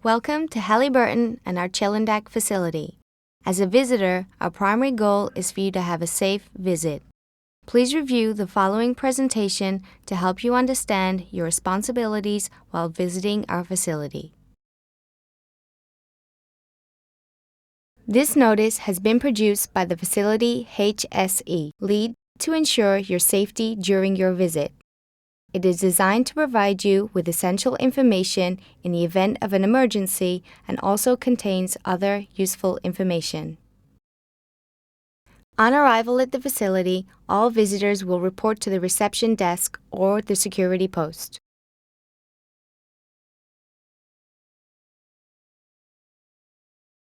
Welcome to Halliburton and our Chilliwack facility. As a visitor, our primary goal is for you to have a safe visit. Please review the following presentation to help you understand your responsibilities while visiting our facility. This notice has been produced by the facility HSE, lead to ensure your safety during your visit. It is designed to provide you with essential information in the event of an emergency and also contains other useful information. On arrival at the facility, all visitors will report to the reception desk or the security post.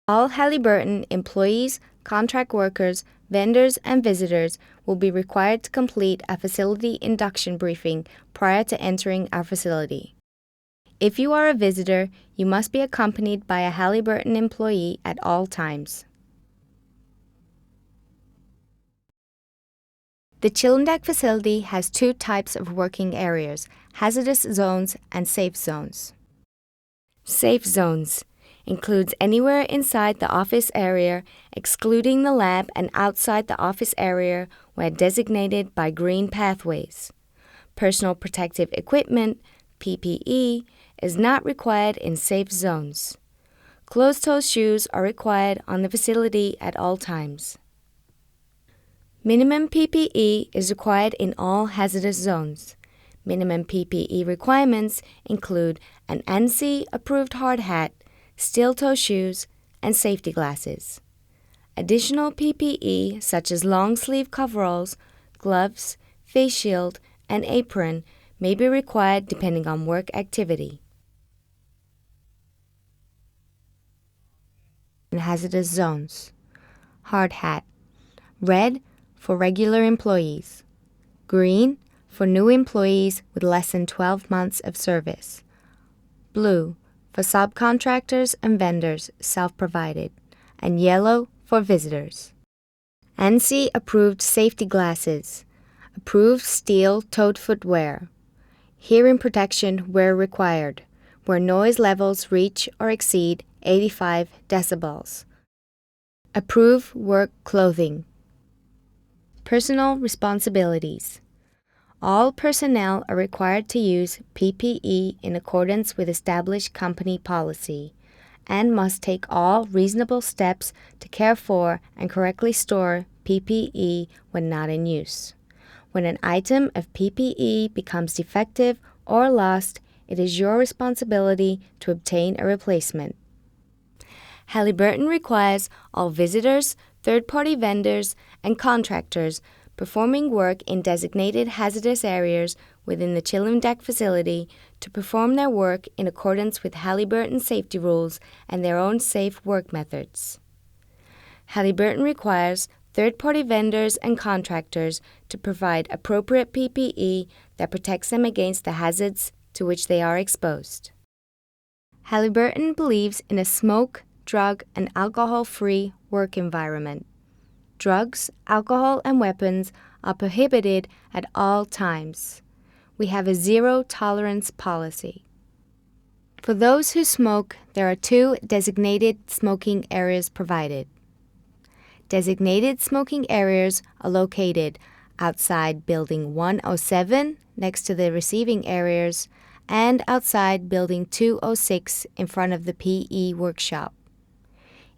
All Halliburton employees, contract workers, vendors, and visitors will be required to complete a facility induction briefing prior to entering our facility. If you are a visitor, you must be accompanied by a Halliburton employee at all times. The Chilliwack facility has two types of working areas: hazardous zones and safe zones. Safe zones includes anywhere inside the office area, excluding the lab, and outside the office area where designated by green pathways. Personal protective equipment, PPE, is not required in safe zones. Closed-toe shoes are required on the facility at all times. Minimum PPE is required in all hazardous zones. Minimum PPE requirements include an ANSI-approved hard hat, steel-toe shoes, and safety glasses. Additional PPE such as long-sleeve coveralls, gloves, face shield, and apron may be required depending on work activity. In hazardous zones: hard hat, red for regular employees, green for new employees with less than 12 months of service, blue for subcontractors and vendors self-provided, and yellow for visitors. ANSI-approved safety glasses, approved steel-toed footwear, hearing protection where required, where noise levels reach or exceed 85 decibels. Approved work clothing. Personal responsibilities. All personnel are required to use PPE in accordance with established company policy and must take all reasonable steps to care for and correctly store PPE when not in use. When an item of PPE becomes defective or lost, it is your responsibility to obtain a replacement. Halliburton requires all visitors, third-party vendors, and contractors performing work in designated hazardous areas within the Chilliwack facility to perform their work in accordance with Halliburton safety rules and their own safe work methods. Halliburton requires third-party vendors and contractors to provide appropriate PPE that protects them against the hazards to which they are exposed. Halliburton believes in a smoke, drug, and alcohol-free work environment. Drugs, alcohol, and weapons are prohibited at all times. We have a zero-tolerance policy. For those who smoke, there are two designated smoking areas provided. Designated smoking areas are located outside Building 107 next to the receiving areas and outside Building 206 in front of the PE workshop.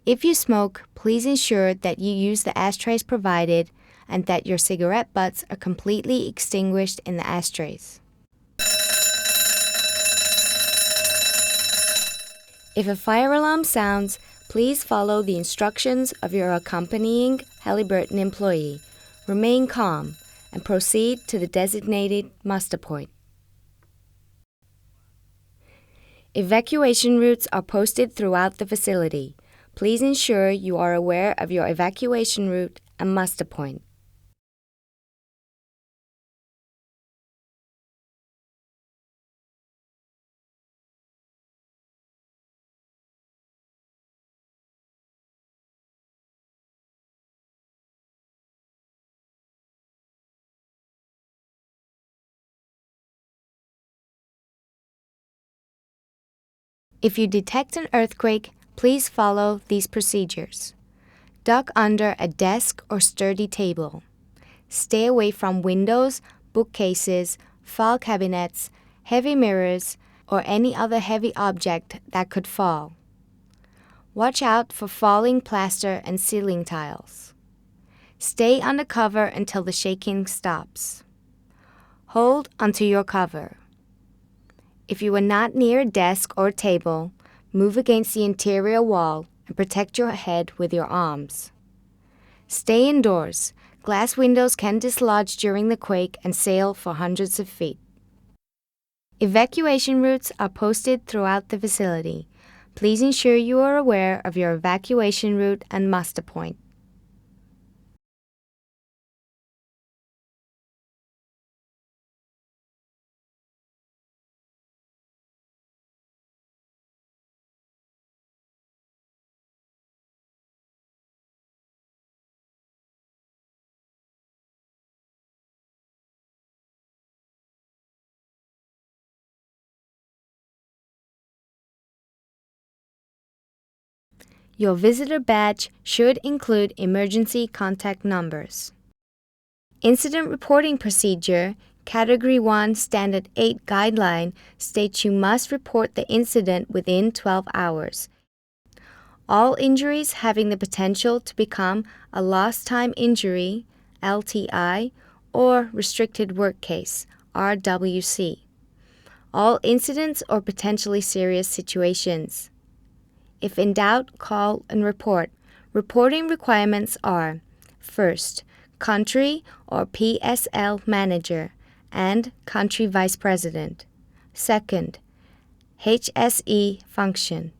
If you smoke, please ensure that you use the ashtrays provided and that your cigarette butts are completely extinguished in the ashtrays. If a fire alarm sounds, please follow the instructions of your accompanying Halliburton employee. Remain calm and proceed to the designated muster point. Evacuation routes are posted throughout the facility. Please ensure you are aware of your evacuation route and muster point. If you detect an earthquake, please follow these procedures. Duck under a desk or sturdy table. Stay away from windows, bookcases, file cabinets, heavy mirrors, or any other heavy object that could fall. Watch out for falling plaster and ceiling tiles. Stay under cover until the shaking stops. Hold onto your cover. If you are not near a desk or table, move against the interior wall and protect your head with your arms. Stay indoors. Glass windows can dislodge during the quake and sail for hundreds of feet. Evacuation routes are posted throughout the facility. Please ensure you are aware of your evacuation route and muster point. Your visitor badge should include emergency contact numbers. Incident reporting procedure, Category 1 Standard 8 guideline states you must report the incident within 12 hours. All injuries having the potential to become a lost time injury, LTI, or restricted work case, RWC. All incidents or potentially serious situations. If in doubt, call and report. Reporting requirements are: first, country or PSL manager and country vice president. Second, HSE function.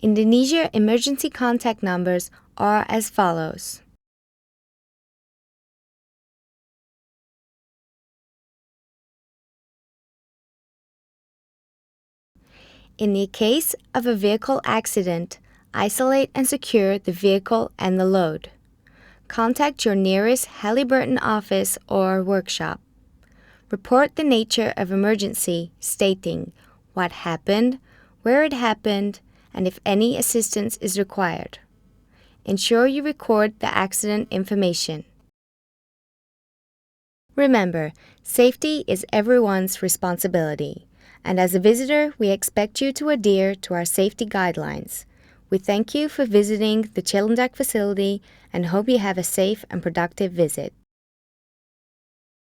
Indonesia emergency contact numbers are as follows. In the case of a vehicle accident, isolate and secure the vehicle and the load. Contact your nearest Halliburton office or workshop. Report the nature of emergency, stating what happened, where it happened, and if any assistance is required. Ensure you record the accident information. Remember, safety is everyone's responsibility, and as a visitor, we expect you to adhere to our safety guidelines. We thank you for visiting the Chilliwack facility and hope you have a safe and productive visit.